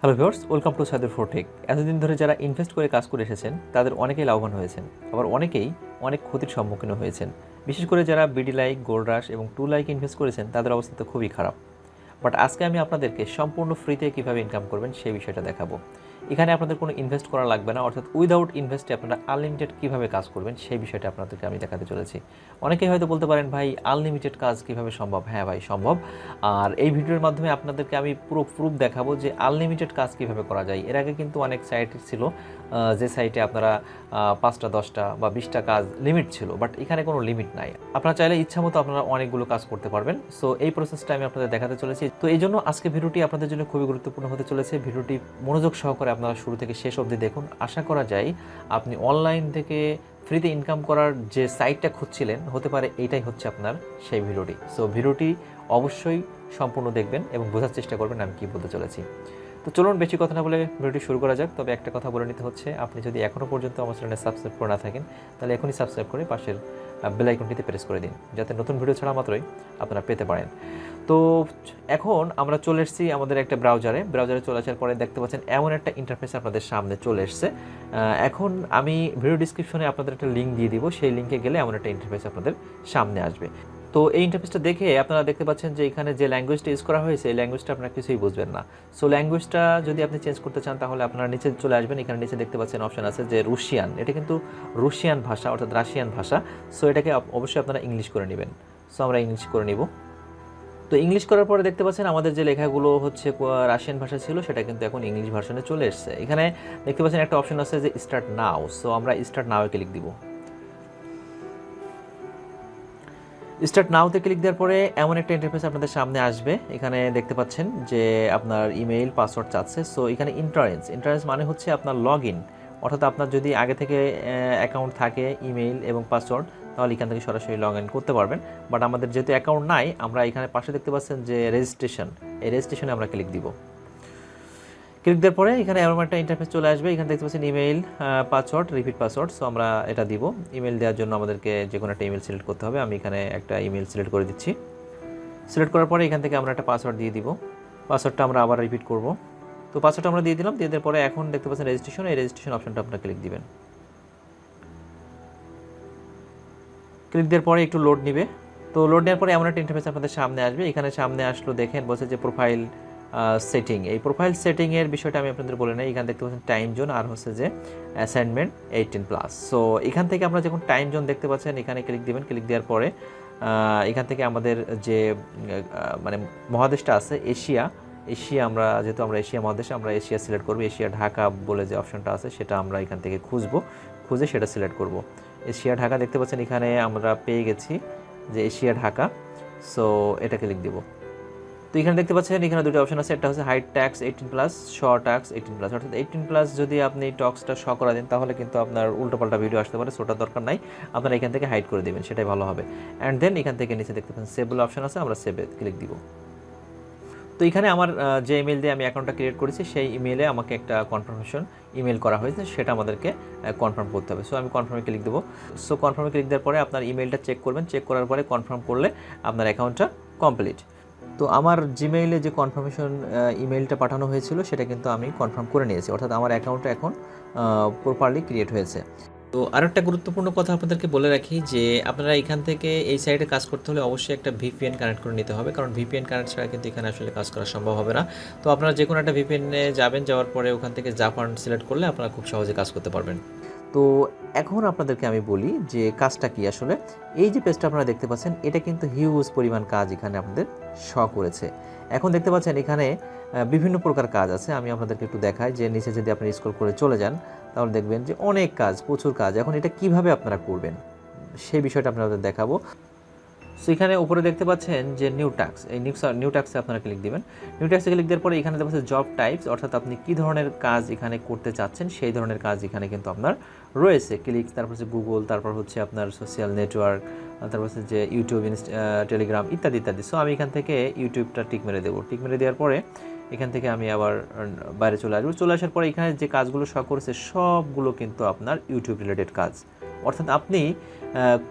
Hello viewers, welcome to Saidur fortech. এতদিন ধরে যারা ইনভেস্ট করে কাজ করে এসেছেন তাদের অনেকেই লাভবান হয়েছেন, আবার অনেকেই অনেক ক্ষতির সম্মুখীন হয়েছেন। বিশেষ করে যারা বিডি লাইক, গোল্ড রাশ এবং টু লাইক ইনভেস্ট করেছেন তাদের অবস্থা তো খুবই খারাপ। বাট আজকে আমি আপনাদেরকে সম্পূর্ণ ফ্রিতে কীভাবে ইনকাম করবেন সেই বিষয়টা দেখাবো। এখানে আপনাদের কোনো ইনভেস্ট করা লাগবে না, অর্থাৎ উইদাউট ইনভেস্টে আপনারা আনলিমিটেড কীভাবে কাজ করবেন সেই বিষয়টা আপনাদেরকে আমি দেখাতে চলেছি। অনেকেই হয়তো বলতে পারেন, ভাই আনলিমিটেড কাজ কীভাবে সম্ভব? হ্যাঁ ভাই, সম্ভব। আর এই ভিডিওর মাধ্যমে আপনাদেরকে আমি পুরো প্রুফ দেখাবো যে আনলিমিটেড কাজ কীভাবে করা যায়। এর আগে কিন্তু অনেক সাইট ছিল যে সাইটে আপনারা 5টা 10টা বা 20টা কাজ লিমিট ছিল, বাট এখানে কোনো লিমিট নাই। আপনারা চাইলে ইচ্ছা মতো আপনারা অনেকগুলো কাজ করতে পারবেন। সো এই প্রসেসটা আমি আপনাদের দেখাতে চলেছি। তো এই জন্য আজকে ভিডিওটি আপনাদের জন্য খুবই গুরুত্বপূর্ণ হতে চলেছে। ভিডিওটি মনোযোগ সহকারে আপনারা শুরু থেকে শেষ অবধি দেখুন। আশা করা যায় আপনি অনলাইন থেকে ফ্রিতে ইনকাম করার যে সাইটটা খুঁজছিলেন, হতে পারে এইটাই হচ্ছে আপনার সেই ভিডিওটি। সো ভিডিওটি অবশ্যই সম্পূর্ণ দেখবেন এবং বোঝার চেষ্টা করবেন আমি কী বলতে চলেছি। তো চলুন বেশি কথা না বলে ভিডিওটি শুরু করা যাক। তবে একটা কথা বলে নিতে হচ্ছে, আপনি যদি এখনও পর্যন্ত আমার চ্যানেলে সাবস্ক্রাইব করে না থাকেন তাহলে এখনই সাবস্ক্রাইব করে পাশের বেল আইকনটিতে প্রেস করে দিন, যাতে নতুন ভিডিও ছাড়া মাত্রই আপনারা পেতে পারেন। তো এখন আমরা চলে এসেছি আমাদের একটা ব্রাউজারে চলে আসার পরে দেখতে পাচ্ছেন এমন একটা ইন্টারফেস আপনাদের সামনে চলে এসছে। এখন আমি ভিডিও ডিসক্রিপশনে আপনাদের একটা লিঙ্ক দিয়ে দিব, সেই লিঙ্কে গেলে এমন একটা ইন্টারফেস আপনাদের সামনে আসবে। তো এই ইন্টারফেসটা দেখে আপনারা দেখতে পাচ্ছেন যে এখানে যে ল্যাঙ্গুয়েজটা ইউজ করা হয়েছে এই ল্যাঙ্গুয়েজটা আপনারা কিছুই বুঝবেন না। সো ল্যাঙ্গুয়েজটা যদি আপনি চেঞ্জ করতে চান তাহলে আপনারা নিচে চলে আসবেন। এখানে নিচে দেখতে পাচ্ছেন অপশন আছে যে রুশিয়ান। এটা কিন্তু রুশিয়ান ভাষা, অর্থাৎ রাশিয়ান ভাষা। সো এটাকে অবশ্যই আপনারা ইংলিশ করে নেবেন। সো আমরা ইংলিশ করে নিব। তো ইংলিশ করার পরে দেখতে পাচ্ছেন আমাদের যে লেখাগুলো হচ্ছে রাশিয়ান ভাষা ছিল সেটা কিন্তু এখন ইংলিশ ভার্সনে চলে এসেছে। এখানে দেখতে পাচ্ছেন একটা অপশন আছে যে স্টার্ট নাও। সো আমরা স্টার্ট নাও ক্লিক দিব। স্টার্ট নাওতে ক্লিক দেওয়ার পরে এমন একটা ইন্টারফেস আপনাদের সামনে আসবে। এখানে দেখতে পাচ্ছেন যে আপনার ইমেইল পাসওয়ার্ড চাচ্ছে। সো এখানে ইন্টারেন্স মানে হচ্ছে আপনার লগ ইন, অর্থাৎ আপনার যদি আগে থেকে অ্যাকাউন্ট থাকে ইমেইল এবং পাসওয়ার্ড তাহলে এখান থেকে সরাসরি লগ ইন করতে পারবেন। বাট আমাদের যেহেতু অ্যাকাউন্ট নাই, আমরা এখানে পাশে দেখতে পাচ্ছেন যে রেজিস্ট্রেশন, এই রেজিস্ট্রেশনে আমরা ক্লিক দিব। ক্লিক দেওয়ার পরে এখানে এমন একটা ইন্টারফেস চলে আসবে। এখানে দেখতে পাচ্ছেন email password, repeat password. So আমরা এটা দিব। ইমেল দেওয়ার জন্য আমাদেরকে যে কোনো একটা ইমেল সিলেক্ট করতে হবে। আমি এখানে একটা ইমেল সিলেক্ট করে দিচ্ছি। সিলেক্ট করার পরে এখান থেকে আমরা একটা পাসওয়ার্ড দিয়ে দিব। পাসওয়ার্ডটা আমরা আবার রিপিট করব। তো পাসওয়ার্ডটা আমরা দিয়ে দিলাম। দিয়ে দেওয়ার পরে এখন দেখতে পাচ্ছেন রেজিস্ট্রেশন, এই রেজিস্ট্রেশন অপশনটা আপনারা ক্লিক দিবেন। ক্লিক দেওয়ার পরে একটু লোড নেবে। তো লোড নেওয়ার পরে এমন একটা ইন্টারফেস আপনাদের সামনে আসবে। এখানে সামনে আসলো, দেখেন বলছে যে প্রোফাইল সেটিং। এই প্রোফাইল সেটিংয়ের বিষয়টা আমি আপনাদের বলে নেই। এখানে দেখতে পাচ্ছেন টাইম জোন আর হচ্ছে যে অ্যাসাইনমেন্ট 18+। সো এখান থেকে আমরা যখন টাইম জোন দেখতে পাচ্ছেন এখানে ক্লিক দিবেন। ক্লিক দেওয়ার পরে এখান থেকে আমাদের যে মানে মহাদেশটা আছে এশিয়া, আমরা যেহেতু আমরা এশিয়া মহাদেশে, আমরা এশিয়া সিলেক্ট করব। এশিয়া ঢাকা বলে যে অপশনটা আছে সেটা আমরা এখান থেকে খুঁজে সেটা সিলেক্ট করব। এশিয়া ঢাকা দেখতে পাচ্ছেন এখানে আমরা পেয়ে গেছি যে এশিয়া ঢাকা। সো এটা ক্লিক দিব। তো এখানে দেখতে পাচ্ছেন এখানে দুটো অপশন আছে। একটা হচ্ছে হাইড ট্যাক্স 18+, শ ট্যাক্স 18+। অর্থাৎ 18+ যদি আপনি টক্সটা শ করা দেন তাহলে কিন্তু আপনার উল্টোপাল্টা ভিডিও আসতে পারে। সোটার দরকার নাই, আপনারা এখান থেকে হাইড করে দেবেন, সেটাই ভালো হবে। অ্যান্ড দেন এখান থেকে নিচে দেখতে পাচ্ছেন সেভ বলে অপশন আছে, আমরা সেভে ক্লিক দিব। তো এখানে আমার যে ইমেল দিয়ে আমি অ্যাকাউন্টটা ক্রিয়েট করেছি সেই ইমেলে আমাকে একটা কনফার্মেশন ইমেল করা হয়েছে, সেটা আমাদেরকে কনফার্ম করতে হবে। সো আমি কনফার্মে ক্লিক দেবো। সো কনফার্মে ক্লিক দেওয়ার পরে আপনার ইমেলটা চেক করবেন। চেক করার পরে কনফার্ম করলে আপনার অ্যাকাউন্টটা কমপ্লিট। তো আমার জিমেইলে যে কনফার্মেশন ইমেলটা পাঠানো হয়েছিল সেটা কিন্তু আমি কনফার্ম করে নিয়েছি, অর্থাৎ আমার অ্যাকাউন্টটা এখন প্রপারলি ক্রিয়েট হয়েছে। তো আরেকটা গুরুত্বপূর্ণ কথা আপনাদেরকে বলে রাখি যে আপনারা এখান থেকে এই সাইটে কাজ করতে হলে অবশ্যই একটা ভিপিএন কানেক্ট করে নিতে হবে, কারণ ভিপিএন কানেক্ট ছাড়া কিন্তু এখানে আসলে কাজ করা সম্ভব হবে না। তো আপনারা যে কোনো একটা ভিপিএনে যাবেন, যাওয়ার পরে ওখান থেকে জাপান সিলেক্ট করলে আপনারা খুব সহজে কাজ করতে পারবেন। তো এখন আপনাদেরকে আমি বলি যে কাজটা কি আসলে। এই যে পেজটা আপনারা দেখতে পাচ্ছেন এটা কিন্তু হিউজ পরিমাণ কাজ এখানে আপনাদের করেছে। এখন দেখতে পাচ্ছেন এখানে বিভিন্ন প্রকার কাজ আছে। আমি আপনাদেরকে একটু দেখাই যে নিচে যদি আপনি স্ক্রল করে চলে যান তাহলে দেখবেন যে অনেক কাজ, প্রচুর কাজ। এখন এটা কিভাবে আপনারা করবেন সেই বিষয়টা আপনাদের দেখাবো। সো এখানে উপরে দেখতে পাচ্ছেন যে নিউ টাস্ক, এই নিউ টাস্কে আপনারা ক্লিক দিবেন। নিউ টাস্কে ক্লিক দেওয়ার পরে এখানে দেখতে পাচ্ছেন জব টাইপস, অর্থাৎ আপনি কী ধরনের কাজ এখানে করতে চাচ্ছেন সেই ধরনের কাজ এখানে কিন্তু আপনার রয়েছে। ক্লিক, তারপর হচ্ছে গুগল, তারপর হচ্ছে আপনার সোশ্যাল নেটওয়ার্ক, তারপর হচ্ছে যে ইউটিউব, টেলিগ্রাম ইত্যাদি ইত্যাদি। সো আমি এখান থেকে ইউটিউবটা টিক মেরে দেবো। টিক মেরে দেওয়ার পরে এখান থেকে আমি আবার বাইরে চলে আসবো। চলে আসার পরে এখানে যে কাজগুলো করেছে সবগুলো কিন্তু আপনার ইউটিউব রিলেটেড কাজ। অর্থাৎ আপনি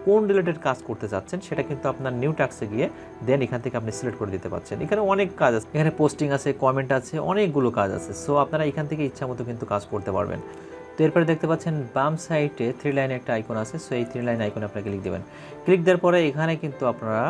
কোন রিলেটেড কাজ করতে চাচ্ছেন সেটা কিন্তু আপনার নিউ টাস্কে গিয়ে দেন এখান থেকে আপনি সিলেক্ট করে দিতে পারছেন। এখানে অনেক কাজ আছে, এখানে পোস্টিং আছে, কমেন্ট আছে, অনেকগুলো কাজ আছে। সো আপনারা এখান থেকে ইচ্ছা মতো কিন্তু কাজ করতে পারবেন। তো এরপরে দেখতে পাচ্ছেন বাম সাইডে 3 লাইন একটা আইকন আছে। সো এই 3 লাইন আইকনে আপনারা ক্লিক দেবেন। ক্লিক দেওয়ার পরে এখানে কিন্তু আপনারা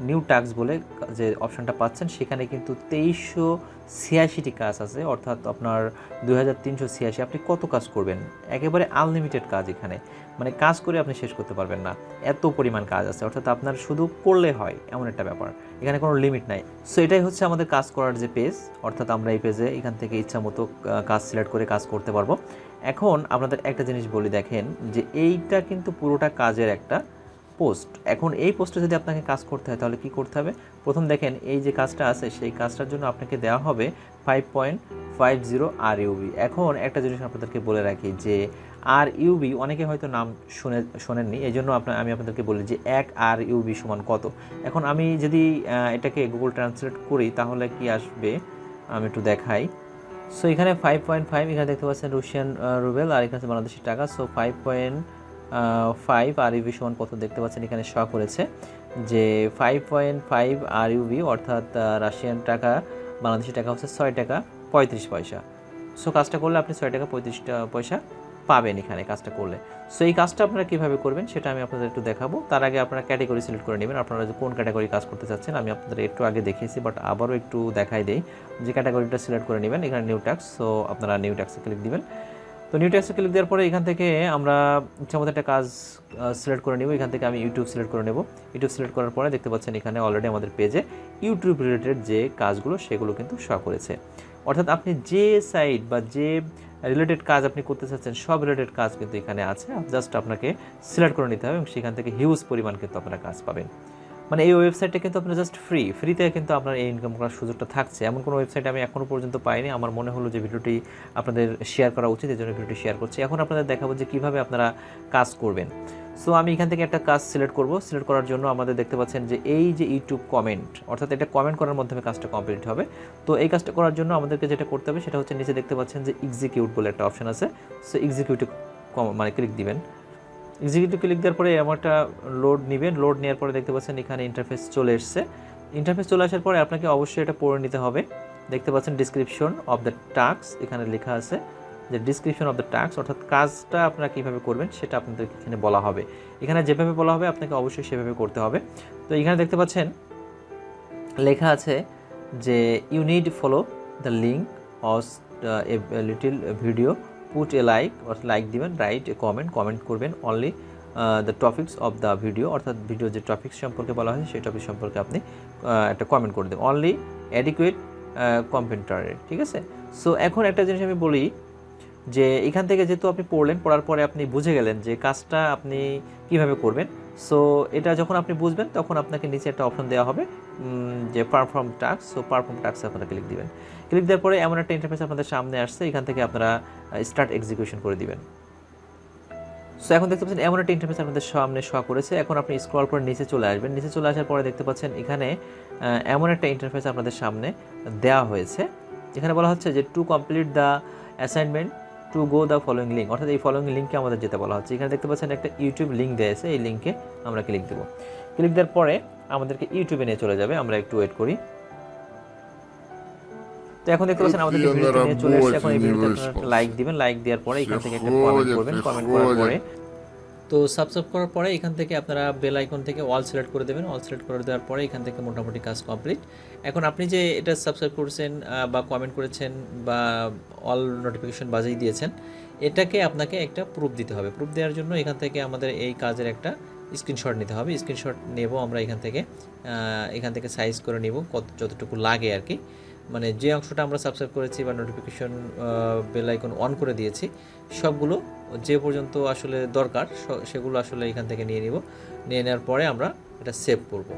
নিউ টাস্ক বলে যে অপশনটা পাচ্ছেন সেখানে কিন্তু 2386টি কাজ আছে, অর্থাৎ আপনার 2386। আপনি কত কাজ করবেন? একেবারে আনলিমিটেড কাজ এখানে, মানে কাজ করে আপনি শেষ করতে পারবেন না, এত পরিমাণ কাজ আছে। অর্থাৎ আপনার শুধু করলে হয় এমন একটা ব্যাপার, এখানে কোনো লিমিট নাই। সো এটাই হচ্ছে আমাদের কাজ করার যে পেজ, অর্থাৎ আমরা এই পেজে এখান থেকে ইচ্ছা মতো কাজ সিলেক্ট করে কাজ করতে পারবো। এখন আপনাদের একটা জিনিস বলি, দেখেন যে এইটা কিন্তু পুরোটা কাজের একটা পোস্ট। এখন এই পোস্টে যদি আপনাকে কাজ করতে হয় তাহলে কি করতে হবে? প্রথম দেখেন এই যে কাজটা আছে সেই কাজটার জন্য আপনাকে দেওয়া হবে 5.50 RUB। এখন একটা জিনিস আপনাদেরকে বলে রাখি যে RUB অনেকে হয়তো নাম শোনেননি, এই জন্য আমি আপনাদেরকে বলি যে 1 RUB সমান কত। এখন আমি যদি এটাকে গুগল ট্রান্সলেট করি তাহলে কি আসবে আমি একটু দেখাই। সো এখানে 5.5, এখানে দেখতে পাচ্ছেন রুশিয়ান রুবেল, আর এখানে বাংলাদেশি টাকা। সো 5.5 RUB সমান কত দেখতে পাচ্ছেন এখানে শো করেছে যে 5.5 RUB, অর্থাৎ রাশিয়ান টাকা বাংলাদেশি টাকা হচ্ছে 6 টাকা 35 পয়সা। সো কাজটা করলে আপনি 6 টাকা 35 পয়সা পাবেন এখানে কাজটা করলে। সো এই কাজটা আপনারা কীভাবে করবেন সেটা আমি আপনাদের একটু দেখাবো। তার আগে আপনারা ক্যাটাগরি সিলেক্ট করে নেবেন, আপনারা কোন ক্যাটাগরি কাজ করতে চাচ্ছেন। আমি আপনাদের একটু আগে দেখিয়েছি, বাট আবারও একটু দেখাই দেই যে ক্যাটাগরিটা সিলেক্ট করে নেবেন। এখানে নিউ টাস্ক, সো আপনারা নিউ টাস্কে ক্লিক দিবেন। তো নিউ টাস্কে ক্লিক দেওয়ার পরে এখান থেকে আমরা ইচ্ছামতো একটা কাজ সিলেক্ট করে নেব। এখান থেকে আমি ইউটিউব সিলেক্ট করে নেব। ইউটিউব সিলেক্ট করার পরে দেখতে পাচ্ছেন এখানে অলরেডি আমাদের পেজে ইউটিউব রিলেটেড যে কাজগুলো সেগুলো কিন্তু শো করেছে। অর্থাৎ আপনি যে সাইট বা যে রিলেটেড কাজ আপনি করতে চাচ্ছেন সব রিলেটেড কাজ কিন্তু এখানে আছে। জাস্ট আপনাকে সিলেক্ট করে নিতে হবে এবং সেখান থেকে হিউজ পরিমাণ কিন্তু আপনারা কাজ পাবেন। মানে এই ওয়েবসাইটটা কিন্তু আপনার জাস্ট ফ্রিতে কিন্তু আপনার এই ইনকাম করার সুযোগটা থাকছে। এমন কোনো ওয়েবসাইট আমি এখনও পর্যন্ত পাইনি। আমার মনে হলো যে ভিডিওটি আপনাদের শেয়ার করা উচিত, এই জন্য ভিডিওটি শেয়ার করছি। এখন আপনাদের দেখাবো যে কীভাবে আপনারা কাজ করবেন। সো আমি এখান থেকে একটা কাজ সিলেক্ট করব। সিলেক্ট করার জন্য আমাদের দেখতে পাচ্ছেন যে এই যে ইউটিউব কমেন্ট, অর্থাৎ এটা কমেন্ট করার মাধ্যমে কাজটা কমপ্লিট হবে। তো এই কাজটা করার জন্য আমাদেরকে যেটা করতে হবে সেটা হচ্ছে নিচে দেখতে পাচ্ছেন যে এক্সিকিউট বলে একটা অপশন আছে। সো এক্সিকিউটে মানে ক্লিক দিবেন। এক্সিকিউটিভ ক্লিক দেওয়ার পরে এমনটা লোড নেবেন। লোড নেওয়ার পরে দেখতে পাচ্ছেন এখানে ইন্টারফেস চলে এসছে। ইন্টারফেস চলে আসার পরে আপনাকে অবশ্যই এটা পড়ে নিতে হবে। দেখতে পাচ্ছেন ডিসক্রিপশন অফ দ্য টাস্ক, এখানে লেখা আছে যে ডিসক্রিপশন অফ দ্য টাস্ক, অর্থাৎ কাজটা আপনারা কীভাবে করবেন সেটা আপনাদের এখানে বলা হবে। এখানে যেভাবে বলা হবে আপনাকে অবশ্যই সেভাবে করতে হবে। তো এখানে দেখতে পাচ্ছেন লেখা আছে যে you need follow the link or a little video, put a like, অর্থাৎ লাইক দিবেন, রাইট এ কমেন্ট করবেন only the topics of the video, অর্থাৎ ভিডিও যে টপিক্স সম্পর্কে বলা হয়েছে সেই টপিক সম্পর্কে আপনি একটা কমেন্ট করে দেবেন। অনলি অ্যাডিকুয়েট কম্পিউটারে, ঠিক আছে। সো এখন একটা জিনিস আমি বলি যে এখান থেকে যেহেতু আপনি পড়ার পরে আপনি বুঝে গেলেন যে কাজটা আপনি কিভাবে করবেন। সো এটা যখন আপনি বুঝবেন তখন আপনাকে নিচে একটা অপশন দেওয়া হবে যে পারফর্ম টাস্ক। সো পারফর্ম টাস্কে আপনারা ক্লিক দিবেন। ক্লিক দেওয়ার পরে এমন একটা ইন্টারফেস আপনাদের সামনে আসছে, এখান থেকে আপনারা স্টার্ট এক্সিকিউশন করে দিবেন। সো এখন দেখতে পাচ্ছেন এমন একটা ইন্টারফেস আপনাদের সামনে শো করেছে। এখন আপনি স্ক্রল করে নিচে চলে আসবেন। নিচে চলে আসার পরে দেখতে পাচ্ছেন এখানে এমন একটা ইন্টারফেস আপনাদের সামনে দেওয়া হয়েছে। এখানে বলা হচ্ছে যে to complete the assignment to go the following link, অর্থাৎ এই ফলোয়িং লিঙ্কে আমাদের যেতে বলা হচ্ছে। এখানে দেখতে পাচ্ছেন একটা ইউটিউব লিঙ্ক দেওয়া আছে, এই লিঙ্কে আমরা ক্লিক দেবো। ক্লিক দেওয়ার পরে আমাদেরকে ইউটিউবে নিয়ে চলে যাবে। আমরা একটু ওয়েট করি। তো এখন দেখতে পাচ্ছেন আমাদের ভিডিওটা নিয়ে চলে এসেছে। এখন এই ভিডিওতে আপনারা একটা লাইক দিবেন। লাইক দেওয়ার পরে এখান থেকে একটা কমেন্ট করবেন। কমেন্ট করার পরে তো সাবস্ক্রাইব করার পরে এখান থেকে আপনারা বেল আইকন থেকে অল সিলেক্ট করে দেবেন। অল সিলেক্ট করে দেওয়ার পরে এখান থেকে মোটামুটি কাজ কমপ্লিট। এখন আপনি যে এটা সাবস্ক্রাইব করেছেন বা কমেন্ট করেছেন বা অল নোটিফিকেশন বাজিয়ে দিয়েছেন, এটাকে আপনাকে একটা প্রুফ দিতে হবে। প্রুফ দেওয়ার জন্য এখান থেকে আমাদের এই কাজের একটা স্ক্রিনশট নিতে হবে। স্ক্রিনশট নেব আমরা এখান থেকে সাইজ করে নিব যতটুকু লাগে আর কি। মানে যে অংশটা আমরা সাবস্ক্রাইব করেছি বা নোটিফিকেশন বেল আইকন অন করে দিয়েছি সবগুলো যে পর্যন্ত আসলে দরকার সেগুলো আসলে এখান থেকে নিয়ে নেওয়ার পরে আমরা এটা সেভ করব।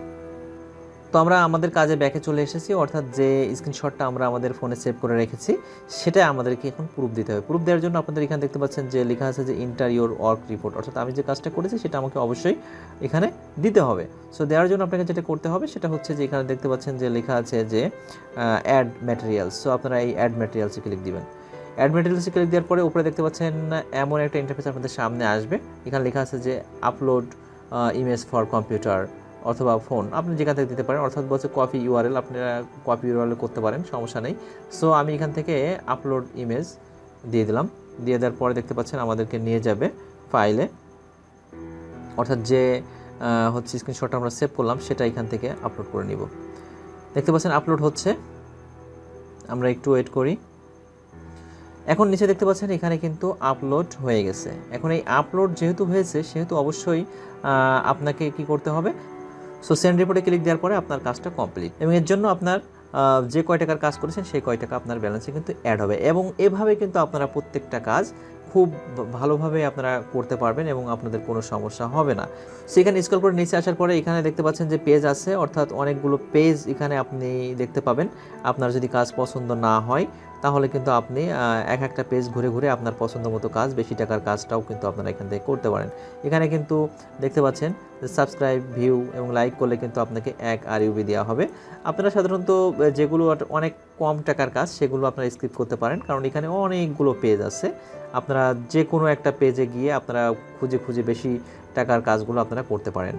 তো আমরা আমাদের কাজে ব্যাকে চলে এসেছি, অর্থাৎ যে স্ক্রিনশটটা আমরা আমাদের ফোনে সেভ করে রেখেছি সেটা আমাদেরকে এখন প্রুফ দিতে হবে। প্রুফ দেওয়ার জন্য আপনাদের এখানে দেখতে পাচ্ছেন যে লেখা আছে যে ইন্টার ইউর ওয়ার্ক রিপোর্ট, অর্থাৎ আমি যে কাজটা করেছি সেটা আমাকে অবশ্যই এখানে দিতে হবে। সো দেওয়ার জন্য আপনাকে যেটা করতে হবে সেটা হচ্ছে যে এখানে দেখতে পাচ্ছেন যে লেখা আছে যে অ্যাড ম্যাটেরিয়ালস। সো আপনারা এই অ্যাড ম্যাটেরিয়ালসে ক্লিক দিবেন। অ্যাড ম্যাটেরিয়ালসে ক্লিক দেওয়ার পরে উপরে দেখতে পাচ্ছেন এমন একটা ইন্টারফেস আপনাদের সামনে আসবে। এখানে লেখা আছে যে আপলোড ইমেজ ফর কম্পিউটার অথবা ফোন, আপনি যেখান থেকে দিতে পারেন, অর্থাৎ বলছে কপি ইউআরএল, আপনারা কপি ইউআরএল করতে পারেন, সমস্যা নেই। সো আমি এখান থেকে আপলোড ইমেজ দিয়ে দিলাম। দিয়ে দেওয়ার পরে দেখতে পাচ্ছেন আমাদেরকে নিয়ে যাবে ফাইলে, অর্থাৎ যে হচ্ছে স্ক্রিনশটটা আমরা সেভ করলাম সেটা এখান থেকে আপলোড করে নিব। দেখতে পাচ্ছেন আপলোড হচ্ছে, আমরা একটু ওয়েট করি। এখন নিচে দেখতে পাচ্ছেন এখানে কিন্তু আপলোড হয়ে গেছে। এখন এই আপলোড যেহেতু হয়েছে সেহেতু অবশ্যই আপনাকে কি করতে হবে, সো সেন্ড রিপোর্টে ক্লিক দেওয়ার পরে আপনার কাজটা কমপ্লিট, এবং এর জন্য আপনার যে কয় টাকার কাজ করেছেন সেই কয় টাকা আপনার ব্যালেন্সে কিন্তু অ্যাড হবে, এবং এভাবে কিন্তু আপনারা প্রত্যেকটা কাজ খুব ভালোভাবে আপনারা করতে পারবেন এবং আপনাদের কোনো সমস্যা হবে না। সেখানে স্ক্রল করে নিচে আসার পরে এখানে দেখতে পাচ্ছেন যে পেজ আছে, অর্থাৎ অনেকগুলো পেজ এখানে আপনি দেখতে পাবেন। আপনার যদি কাজ পছন্দ না হয় তাহলে কিন্তু আপনি এক একটা পেজ ঘুরে ঘুরে আপনার পছন্দ মতো কাজ, বেশি টাকার কাজটাও কিন্তু আপনারা এখান থেকে করতে পারেন। এখানে কিন্তু দেখতে পাচ্ছেন যে সাবস্ক্রাইব, ভিউ এবং লাইক করলে কিন্তু আপনাকে 1 RUB দেওয়া হবে। আপনারা সাধারণত যেগুলো অনেক কম টাকার কাজ সেগুলো আপনারা স্কিপ করতে পারেন, কারণ এখানে অনেকগুলো পেজ আছে। আপনারা যে কোনো একটা পেজে গিয়ে আপনারা খুঁজে খুঁজে বেশি টাকার কাজগুলো আপনারা করতে পারেন।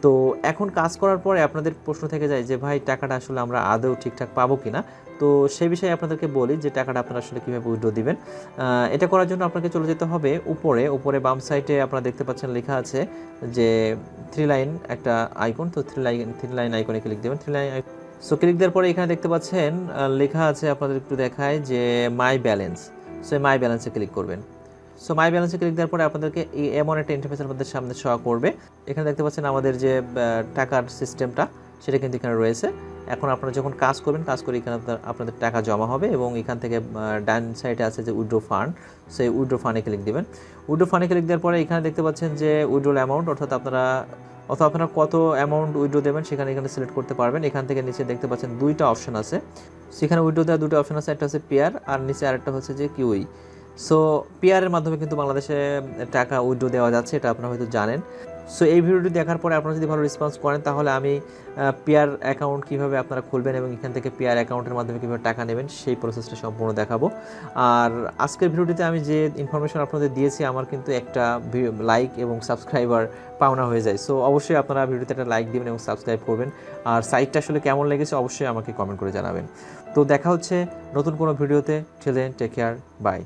তো এখন কাজ করার পরে আপনাদের প্রশ্ন থেকে যায় যে ভাই টাকাটা আসলে আমরা আদৌ ঠিকঠাক পাবো কিনা। তো সেই বিষয়ে আপনাদেরকে বলি যে টাকাটা আপনারা আসলে কীভাবে উইথড্র দিবেন। এটা করার জন্য আপনাকে চলে যেতে হবে উপরে বাম সাইডে আপনারা দেখতে পাচ্ছেন লেখা আছে যে 3 লাইন একটা আইকন, তো 3 লাইন আইকনে ক্লিক দেবেন। 3 লাইন সো ক্লিক দেওয়ার পরে এখানে দেখতে পাচ্ছেন লেখা আছে, আপনাদের একটু দেখায় যে মাই ব্যালেন্স। সো মাই ব্যালেন্সে ক্লিক করবেন। সো মাই ব্যালেন্সে ক্লিক দেওয়ার পরে আপনাদেরকে এমন একটা ইন্টারফেস আপনাদের সামনে শো করবে। এখানে দেখতে পাচ্ছেন আমাদের যে টাকার সিস্টেমটা সেটা কিন্তু এখানে রয়েছে। এখন আপনারা যখন কাজ করবেন, কাজ করে এখানে আপনাদের টাকা জমা হবে, এবং এখান থেকে ডান সাইডে আছে যে উইথড্র ফান্ড, সেই উইথড্র ফান্ডে ক্লিক দিবেন। উইথড্র ফান্ডে ক্লিক দেওয়ার পরে এখানে দেখতে পাচ্ছেন যে উইথড্রল অ্যামাউন্ট, অর্থাৎ আপনারা কত অ্যামাউন্ট উইথড্র দেবেন সেখানে সিলেক্ট করতে পারবেন। এখান থেকে নিচে দেখতে পাচ্ছেন 2টা অপশন আছে, সেখানে উইথড্র দেওয়ার 2টা অপশন আছে, একটা হচ্ছে পেয়ার আর নিচে আরেকটা হচ্ছে যে কিউই। সো পেয়ারের মাধ্যমে কিন্তু বাংলাদেশে টাকা উইথড্র দেওয়া যাচ্ছে, এটা আপনারা হয়তো জানেন। সো এই ভিডিওটি দেখার পরে আপনারা যদি ভালো রেসপন্স করেন তাহলে আমি পেয়ার অ্যাকাউন্ট কীভাবে আপনারা খুলবেন এবং এখান থেকে পেয়ার অ্যাকাউন্টের মাধ্যমে কীভাবে টাকা নেবেন সেই প্রসেসটা সম্পূর্ণ দেখাবো। আর আজকের ভিডিওটিতে আমি যে ইনফরমেশন আপনাদের দিয়েছি, আমার কিন্তু একটা লাইক এবং সাবস্ক্রাইবার পাওনা হয়ে যায়। সো অবশ্যই আপনারা ভিডিওতে একটা লাইক দিবেন এবং সাবস্ক্রাইব করবেন। আর সাইটটা আসলে কেমন লেগেছে অবশ্যই আমাকে কমেন্ট করে জানাবেন। তো দেখা হচ্ছে নতুন কোনো ভিডিওতে। Till then take care, by.